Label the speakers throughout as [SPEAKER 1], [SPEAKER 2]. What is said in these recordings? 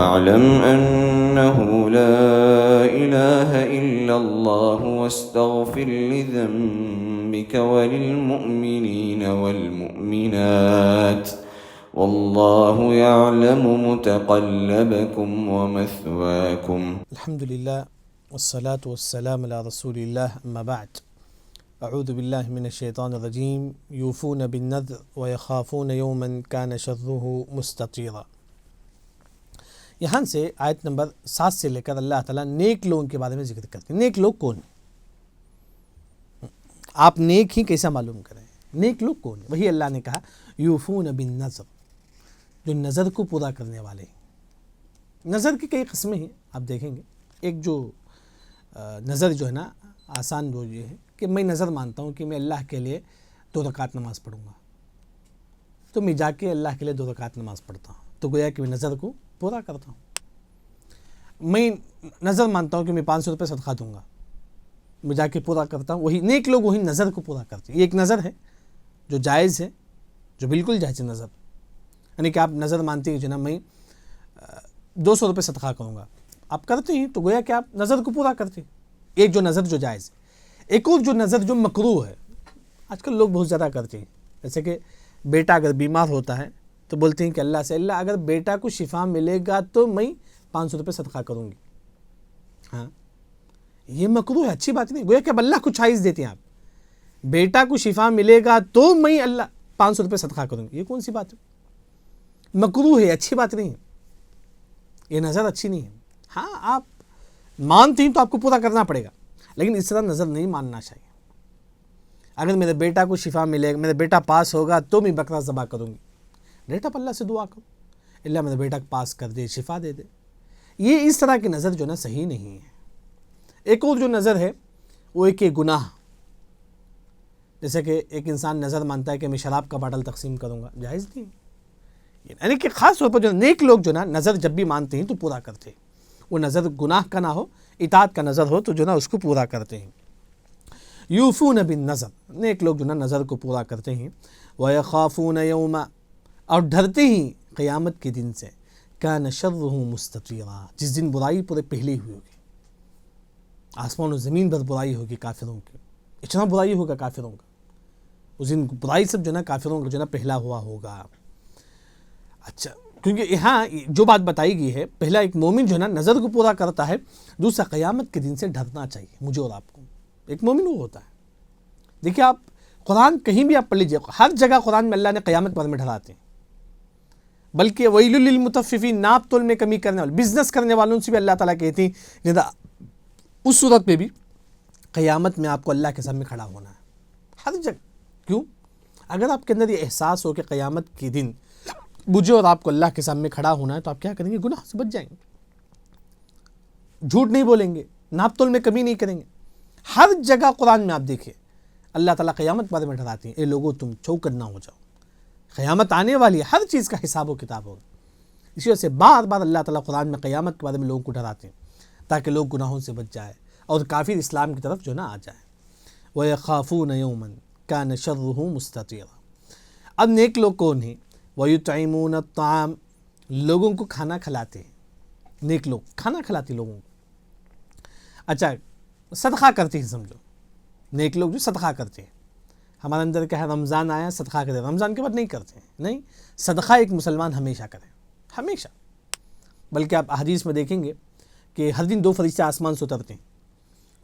[SPEAKER 1] فاعلم أنه لا إله إلا الله واستغفر لذنبك وللمؤمنين والمؤمنات والله يعلم متقلبكم ومثواكم.
[SPEAKER 2] الحمد لله والصلاة والسلام على رسول الله أما بعد. اعوذ باللہ من الشیطان الرجیم. یوفون بالنذر ویخافون یوما کان شرہ مستطیرا. یہاں سے آیت نمبر 7 سے لے کر اللہ تعالیٰ نیک لوگوں کے بارے میں ذکر کرتے ہیں. نیک لوگ کون ہیں؟ آپ نیک ہی کیسا معلوم کریں؟ نیک لوگ کون ہیں؟ وہی اللہ نے کہا یوفون بالنذر، جو نظر کو پورا کرنے والے ہیں. نظر کی کئی قسمیں ہیں، آپ دیکھیں گے. ایک جو نظر جو ہے نا آسان وہ یہ ہے کہ میں نظر مانتا ہوں کہ میں اللہ کے لیے 2 رکعت نماز پڑھوں گا، تو میں جا کے اللہ کے لیے 2 رکعت نماز پڑھتا ہوں، تو گویا کہ میں نظر کو پورا کرتا ہوں. میں نظر مانتا ہوں کہ میں 500 روپے صدقہ دوں گا، میں جا کے پورا کرتا ہوں. وہی نیک لوگ وہی نظر کو پورا کرتے ہیں. یہ ایک نظر ہے جو جائز ہے، جو بالکل جائز ہے نظر. یعنی کہ آپ نظر مانتے ہیں کہ جناب میں 200 روپے صدقہ کروں گا، آپ کرتے ہیں، تو گویا کہ آپ نظر کو پورا کرتے ہیں. ایک جو نظر جو جائز ہے. ایک اور جو نظر جو مکروہ ہے، آج کل لوگ بہت زیادہ کرتے ہیں. جیسے کہ بیٹا اگر بیمار ہوتا ہے تو بولتے ہیں کہ اللہ سے اللہ اگر بیٹا کو شفا ملے گا تو میں 500 روپے صدقہ کروں گی. ہاں یہ مکروہ ہے، اچھی بات نہیں. گویا کہ اب اللہ کو چوائس دیتے ہیں، آپ بیٹا کو شفا ملے گا تو میں اللہ 500 روپے صدقہ کروں گی. یہ کون سی بات ہے؟ مکروہ ہے، اچھی بات نہیں ہے. یہ نظر اچھی نہیں ہے. ہاں آپ مانتے ہیں تو آپ کو پورا کرنا پڑے گا، لیکن اس طرح نظر نہیں ماننا چاہیے. اگر میرے بیٹا کو شفا ملے گا، میرا بیٹا پاس ہوگا تو میں بکرا ذبح کروں گی. ڈائریکٹ آپ اللہ سے دعا کرو، اللہ میرے بیٹا کو پاس کر دے، شفا دے دے. یہ اس طرح کی نظر جو نا صحیح نہیں ہے. ایک اور جو نظر ہے وہ ایک گناہ. جیسے کہ ایک انسان نظر مانتا ہے کہ میں شراب کا باٹل تقسیم کروں گا، جائز نہیں. یعنی کہ خاص طور پر جو نیک لوگ جو نا نظر جب بھی مانتے ہیں تو پورا کرتے ہیں. وہ نظر گناہ کا نہ ہو، اطاعت کا نظر ہو تو جو نا اس کو پورا کرتے ہیں. یوفون بالنذر، نیک لوگ جو نا نظر کو پورا کرتے ہیں. وَيَخَافُونَ يَوْمًا، اور ڈرتے ہیں قیامت کے دن سے. كَانَ شَرُّهُ مُسْتَطِيرًا، جس دن برائی پورے پھیلی ہوئی ہوگی. آسمان و زمین پر برائی ہوگی کافروں کی، اتنا برائی ہوگا کافروں کا. اس دن برائی سب جو نا کافروں کا جو نا پہلا ہوا ہوگا. اچھا، کیونکہ یہاں جو بات بتائی گئی ہے، پہلا ایک مومن جو ہے نا نظر کو پورا کرتا ہے، دوسرا قیامت کے دن سے ڈرنا چاہیے مجھے اور آپ کو. ایک مومن وہ ہوتا ہے. دیکھیے آپ قرآن کہیں بھی آپ پڑھ لیجیے، ہر جگہ قرآن میں اللہ نے قیامت پر میں ڈراتے ہیں. بلکہ ویل للمطففین، ناپ تول میں کمی کرنے والے، بزنس کرنے والوں سے بھی اللہ تعالیٰ کہتے ہیں اس صورت پہ بھی قیامت میں آپ کو اللہ کے سامنے کھڑا ہونا ہے ہر جگہ. کیوں؟ اگر آپ کے اندر یہ احساس ہو کہ قیامت کے دن مجھے اور آپ کو اللہ کے سامنے کھڑا ہونا ہے، تو آپ کیا کریں گے؟ گناہ سے بچ جائیں گے، جھوٹ نہیں بولیں گے، ناپ تول میں کمی نہیں کریں گے. ہر جگہ قرآن میں آپ دیکھیں اللہ تعالیٰ قیامت کے بارے میں ڈراتے ہیں، اے لوگوں تم چوکن نہ ہو جاؤ، قیامت آنے والی ہے، ہر چیز کا حساب و کتاب ہوگا. اسی وجہ سے بار بار اللہ تعالیٰ قرآن میں قیامت کے بارے میں لوگوں کو ڈراتے ہیں تاکہ لوگ گناہوں سے بچ جائے اور کافر اسلام کی طرف جو نہ آ جائے. وَيَخَافُونَ يَوْمًا كَانَ شَرُّهُ مُسْتَطِيرًا. اب نیک لوگ کون ہیں؟ وَيُطْعِمُونَ الطَّعَامَ، لوگوں کو کھانا کھلاتے ہیں. نیک لوگ کھانا کھلاتے ہیں لوگوں کو. اچھا، صدقہ کرتے ہیں، سمجھو نیک لوگ جو صدقہ کرتے ہیں. ہمارے اندر کیا ہے، رمضان آیا صدقہ کرتے ہیں، رمضان کے بعد نہیں کرتے ہیں. نہیں، صدقہ ایک مسلمان ہمیشہ کرے، ہمیشہ. بلکہ آپ حدیث میں دیکھیں گے کہ ہر دن 2 فرشتے آسمان سے اترتے ہیں.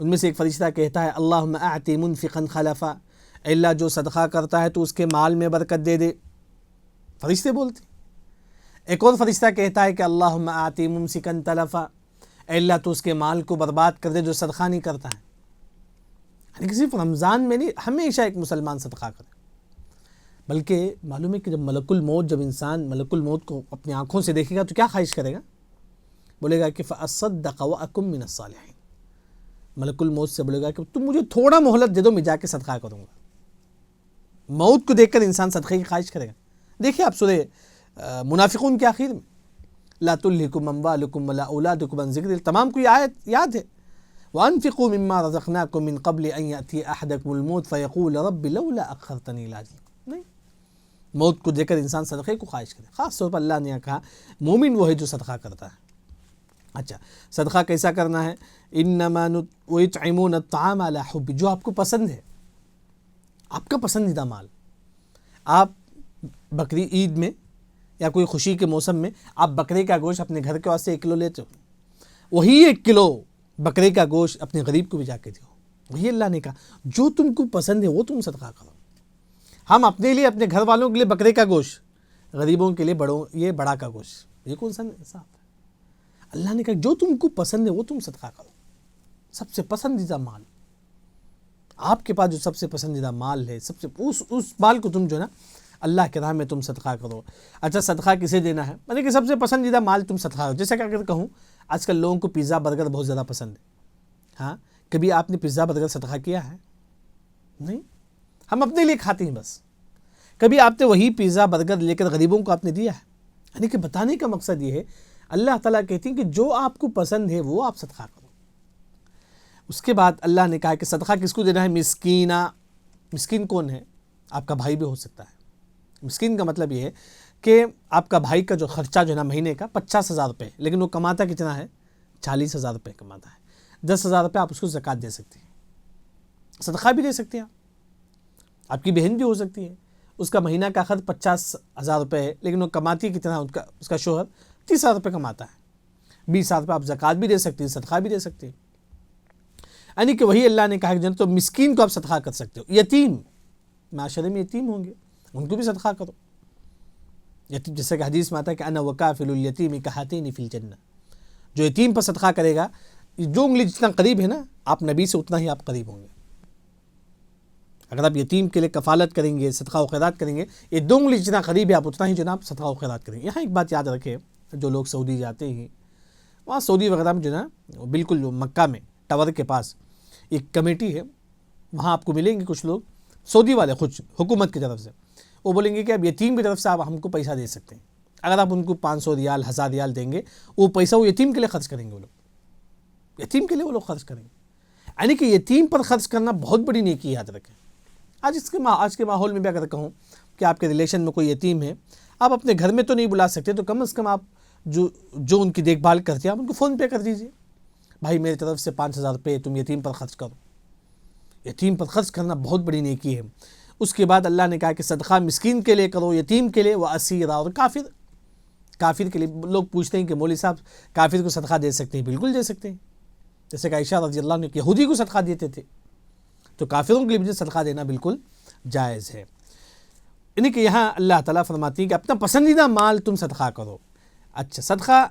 [SPEAKER 2] ان میں سے ایک فرشتہ کہتا ہے اللہم اعطِ منفقا خلفا، اے اللہ جو صدقہ کرتا ہے تو اس کے مال میں برکت دے دے. فرشتے بولتے ہیں. ایک اور فرشتہ کہتا ہے کہ اللہم اعطِ ممسکا تلفا، اے اللہ تو اس کے مال کو برباد کر دے جو صدقہ نہیں کرتا ہے. یعنی کہ صرف رمضان میں نہیں، ہمیشہ ایک مسلمان صدقہ کرے. بلکہ معلوم ہے کہ جب ملک الموت، جب انسان ملک الموت کو اپنی آنکھوں سے دیکھے گا تو کیا خواہش کرے گا؟ بولے گا کہ فَأَصَّدَّقَ وَأَكُن مِّنَ الصَّالِحِينَ. ملک الموت سے بولے گا کہ تم مجھے تھوڑا مہلت دے دو، میں جا کے صدقہ کروں گا. موت کو دیکھ کر انسان صدقے کی خواہش کرے گا. دیکھیں آپ سورہ منافقون کے آخر میں لا تلہکم اموالکم ولا اولادکم عن ذکر، تمام کو یہ آیت یاد ہے. وانفقوا مما رزقناکم من قبل ان یأتی احدکم الموت فیقول رب لولا اخرتنی الی اجل. نہیں، موت کو دیکھ کر انسان صدقے کو خواہش کرے. خاص طور پر اللہ نے کہا مومن وہ ہے جو صدقہ کرتا ہے. اچھا صدقہ کیسا کرنا ہے؟ انما ویطعمون الطعام علی حب، جو آپ کو پسند ہے، آپ کا پسندیدہ مال، آپ بقری عید میں یا کوئی خوشی کے موسم میں آپ بکرے کا گوشت اپنے گھر کے واسطے 1 کلو لیتے ہو، وہی 1 کلو بکرے کا گوشت اپنے غریب کو بھی جا کے دو. وہی اللہ نے کہا جو تم کو پسند ہے وہ تم صدقہ کرو. ہم اپنے لیے اپنے گھر والوں کے لیے بکرے کا گوشت، غریبوں کے لیے یہ بڑا کا گوشت، یہ کون سا انصاف ہے؟ اللہ نے کہا جو تم کو پسند ہے وہ تم صدقہ کرو. سب سے پسندیدہ مال، آپ کے پاس جو سب سے پسندیدہ مال ہے، اس مال کو تم جو نا اللہ کے راہ میں تم صدقہ کرو. اچھا صدقہ کسے دینا ہے؟ مطلب کہ سب سے پسندیدہ مال تم صدقہ کرو. جیسا کہ اگر کہوں آج کل لوگوں کو پیزا برگر بہت زیادہ پسند ہے. ہاں کبھی آپ نے پیزا برگر صدقہ کیا ہے؟ نہیں، ہم اپنے لیے کھاتے ہیں بس. کبھی آپ نے وہی پیزا برگر لے کر غریبوں کو آپ نے دیا ہے؟ یعنی کہ بتانے کا مقصد یہ ہے اللہ تعالیٰ کہتے ہیں کہ جو آپ کو پسند ہے وہ آپ صدقہ کرو. اس کے بعد اللہ نے کہا کہ صدقہ کس کو دینا ہے؟ مسکینہ. مسکین کون ہے؟ آپ کا بھائی بھی ہو سکتا ہے. مسکین کا مطلب یہ ہے کہ آپ کا بھائی کا جو خرچہ جو ہے نا مہینے کا 50,000 روپے، لیکن وہ کماتا کتنا ہے؟ 40,000 روپے کماتا ہے. 10,000 روپے آپ اس کو زکوٰۃ دے سکتے ہیں، صدقہ بھی دے سکتے ہیں. آپ کی بہن بھی ہو سکتی ہے، اس کا مہینہ کا خرچ 50,000 روپے ہے، لیکن وہ کماتی کتنا؟ اس کا شوہر 30,000 روپے کماتا ہے. 20,000 روپے آپ زکوٰۃ بھی دے سکتے ہیں، صدقہ بھی دے سکتے ہیں. یعنی کہ وہی اللہ نے کہا کہ تو مسکین کو آپ صدقہ کر سکتے ہو. یتیم، معاشرے میں یتیم ہوں گے ان کو بھی صدقہ کرو. یتیم جیسے کہ حدیث میں آتا ہے کہ انا وکافل الیتیم کہاتین فی الجنہ، جو یتیم پر صدقہ کرے گا، جو انگلی جتنا قریب ہے نا آپ نبی سے اتنا ہی آپ قریب ہوں گے. اگر آپ یتیم کے لیے کفالت کریں گے، صدقہ و خیرات کریں گے، یہ 2 انگلی جتنا قریب ہے آپ اتنا ہی جناب صدقہ و خیرات کریں گے. یہاں ایک بات یاد رکھیں، جو لوگ سعودی جاتے ہیں، وہاں سعودی وغیرہ میں جو نا بالکل جو مکہ میں ٹاور کے پاس ایک کمیٹی ہے، وہاں آپ کو ملیں گے کچھ لوگ سعودی والے خود حکومت کی طرف سے. وہ بولیں گے کہ اب یتیم کی طرف سے آپ ہم کو پیسہ دے سکتے ہیں. اگر آپ ان کو 500 ریال 1000 ریال دیں گے، وہ پیسہ وہ یتیم کے لیے خرچ کریں گے. وہ لوگ یتیم کے لیے وہ لوگ خرچ کریں گے. یعنی کہ یتیم پر خرچ کرنا بہت بڑی نیکی، یاد رکھیں. آج کے ماحول میں بھی اگر کہوں کہ آپ کے ریلیشن میں کوئی یتیم ہے، آپ اپنے گھر میں تو نہیں بلا سکتے، تو کم از کم آپ جو ان کی دیکھ بھال کرتے ہیں آپ ان کو فون پے کر دیجئے. بھائی میری طرف سے 5,000 روپے تم یتیم پر خرچ کرو. یتیم پر خرچ کرنا بہت بڑی نیکی ہے. اس کے بعد اللہ نے کہا کہ صدقہ مسکین کے لیے کرو، یتیم کے لیے، و اسیرا، اور کافر کے لیے. لوگ پوچھتے ہیں کہ مولوی صاحب کافر کو صدقہ دے سکتے ہیں؟ بالکل دے سکتے ہیں. جیسے کہ عائشہ رضی اللہ عنہ یہودی کو صدقہ دیتے تھے، تو کافروں کے لیے بھی صدقہ دینا بالکل جائز ہے. یعنی کہ یہاں اللہ تعالیٰ فرماتی ہے کہ اپنا پسندیدہ مال تم صدقہ کرو. اچھا صدقہ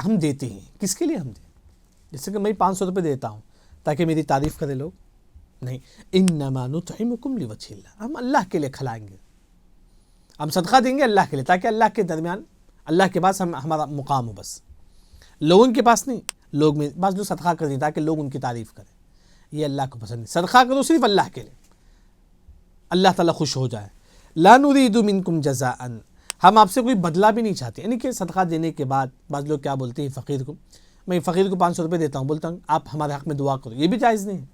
[SPEAKER 2] ہم دیتے ہیں کس کے لیے؟ ہم دیں جیسے کہ میں 500 روپے دیتا ہوں تاکہ میری تعریف کرے لوگ؟ نہیں، انما نطعمکم لوجہ اللہ، ہم اللہ کے لیے کھلائیں گے. ہم صدقہ دیں گے اللہ کے لیے، تاکہ اللہ کے درمیان، اللہ کے پاس ہمارا مقام ہو، بس لوگوں کے پاس نہیں. لوگ میں بعض لوگ صدقہ کر دیں تاکہ لوگ ان کی تعریف کریں، یہ اللہ کو پسند ہے. صدقہ کرو صرف اللہ کے لیے، اللہ تعالیٰ خوش ہو جائے. لا نرید منکم جزاء، ہم آپ سے کوئی بدلہ بھی نہیں چاہتے. یعنی کہ صدقہ دینے کے بعد بعض لوگ کیا بولتے ہیں فقیر کو، میں فقیر کو 500 روپے دیتا ہوں، بولتا ہوں آپ ہمارے حق میں دعا کرو. یہ بھی جائز نہیں ہے.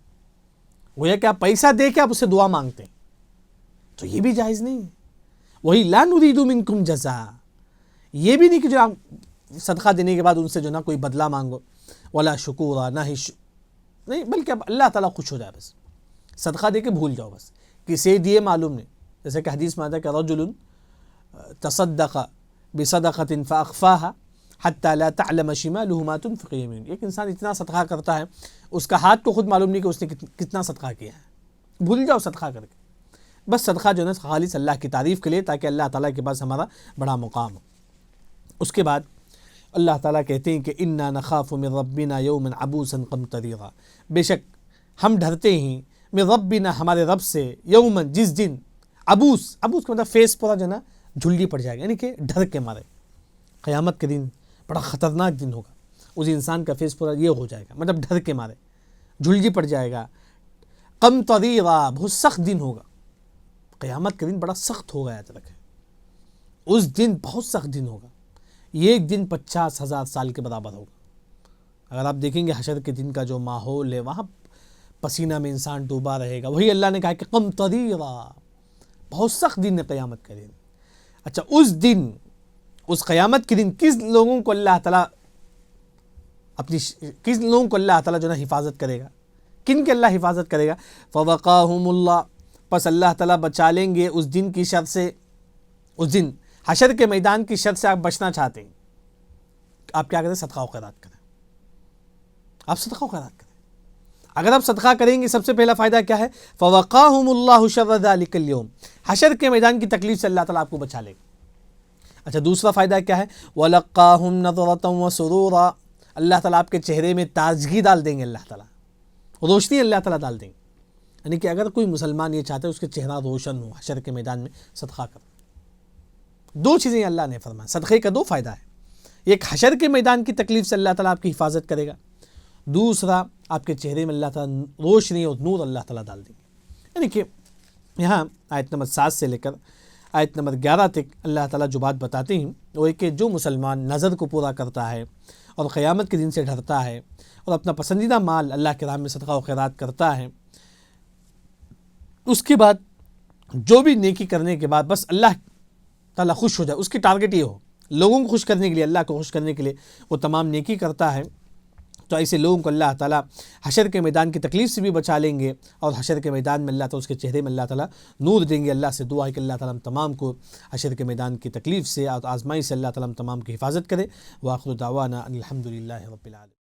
[SPEAKER 2] وہ یہ کہ آپ پیسہ دے کے آپ اس سے دعا مانگتے ہیں، تو یہ بھی جائز نہیں ہے. وہی لا نرید منکم جزاء، یہ بھی نہیں کہ جو آپ صدقہ دینے کے بعد ان سے جو نا کوئی بدلہ مانگو، ولا شکورا، نہ ہی نہیں، بلکہ اب اللہ تعالیٰ خوش ہو جائے. بس صدقہ دے کے بھول جاؤ، بس کسے دیے معلوم نہیں. جیسے کہ حدیث میں آتا ہے کہ رجل تصدق بصدقۃ فاخفاها حتى لا تعلم شماله ما تنفق يمينه. ایک انسان اتنا صدقہ کرتا ہے اس کا ہاتھ کو خود معلوم نہیں کہ اس نے کتنا صدقہ کیا ہے. بھول جاؤ صدقہ کر کے. بس صدقہ جو ہے خالص اللہ کی تعریف کے لیے، تاکہ اللہ تعالیٰ کے پاس ہمارا بڑا مقام ہو. اس کے بعد اللہ تعالیٰ کہتے ہیں کہ انا نخاف من ربنا یوما عبوسا قمطریرا، بے شک ہم ڈرتے ہیں من ربنا، ہمارے رب سے، یومن، جس دن، عبوس کا مطلب فیس پورا جو ہے نا جھلڈی پڑ جائے گا. یعنی کہ ڈر کے مارے. قیامت کے دن بڑا خطرناک دن ہوگا. اس انسان کا فیس پورا یہ ہو جائے گا، مطلب ڈر کے مارے جھلڈی پڑ جائے گا. قمطریرا، بہت سخت دن ہوگا. قیامت کا دن بڑا سخت ہوگا، یاد رکھیں. اس دن بہت سخت دن ہوگا. یہ ایک دن 50,000 سال کے برابر ہوگا. اگر آپ دیکھیں گے حشر کے دن کا جو ماحول ہے، وہاں پسینہ میں انسان ڈوبا رہے گا. وہی اللہ نے کہا کہ قمطریرا، بہت سخت دن ہے قیامت کا دن. اچھا اس دن، اس قیامت کے دن کس لوگوں کو اللہ تعالیٰ اپنی کن لوگوں کو اللہ تعالیٰ جو نا حفاظت کرے گا، کن کے اللہ حفاظت کرے گا؟ فوقاہم اللہ، پس اللہ تعالیٰ بچا لیں گے اس دن کی شر سے، اس دن حشر کے میدان کی شر سے آپ بچنا چاہتے ہیں، آپ کیا کریں؟ صدقہ و خیرات کریں، آپ صدقہ و خیرات کریں۔ اگر آپ صدقہ کریں گے سب سے پہلا فائدہ کیا ہے؟ فوقاہم اللہ شر ذلک اليوم، حشر کے میدان کی تکلیف سے اللہ تعالیٰ آپ کو بچا لے گا۔ اچھا دوسرا فائدہ کیا ہے؟ وَلَقَّاهُمْ نَضْرَةً وَسُرُورًا، اللہ تعالیٰ آپ کے چہرے میں تازگی ڈال دیں گے، اللہ تعالیٰ روشنی اللہ تعالیٰ ڈال دیں گے۔ یعنی کہ اگر کوئی مسلمان یہ چاہتا ہے اس کے چہرہ روشن ہو حشر کے میدان میں، صدقہ کر۔ دو چیزیں اللہ نے فرمایا، صدقے کا دو فائدہ ہے، ایک حشر کے میدان کی تکلیف سے اللہ تعالیٰ آپ کی حفاظت کرے گا، دوسرا آپ کے چہرے میں اللہ تعالیٰ روشنی اور نور اللہ تعالیٰ ڈال دیں گے۔ یعنی کہ یہاں آیت نمبر 7 سے لے کر آیت نمبر 11 تک اللہ تعالیٰ جو بات بتاتے ہیں وہ ہے کہ جو مسلمان نظر کو پورا کرتا ہے اور قیامت کے دن سے ڈرتا ہے اور اپنا پسندیدہ مال اللہ کے راہ میں صدقہ و خیرات کرتا ہے، اس کے بعد جو بھی نیکی کرنے کے بعد بس اللہ تعالیٰ خوش ہو جائے، اس کی ٹارگٹ یہ ہو لوگوں کو خوش کرنے کے لیے، اللہ کو خوش کرنے کے لیے وہ تمام نیکی کرتا ہے، تو ایسے لوگوں کو اللہ تعالیٰ حشر کے میدان کی تکلیف سے بھی بچا لیں گے، اور حشر کے میدان میں اللہ تعالیٰ اس کے چہرے میں اللہ تعالیٰ نور دیں گے۔ اللہ سے دعا ہے کہ اللہ تعالیٰ ہم تمام کو حشر کے میدان کی تکلیف سے اور آزمائی سے اللہ تعالیٰ ہم تمام کی حفاظت کرے۔ وآخر دعوانا ان الحمد للہ رب العالمین۔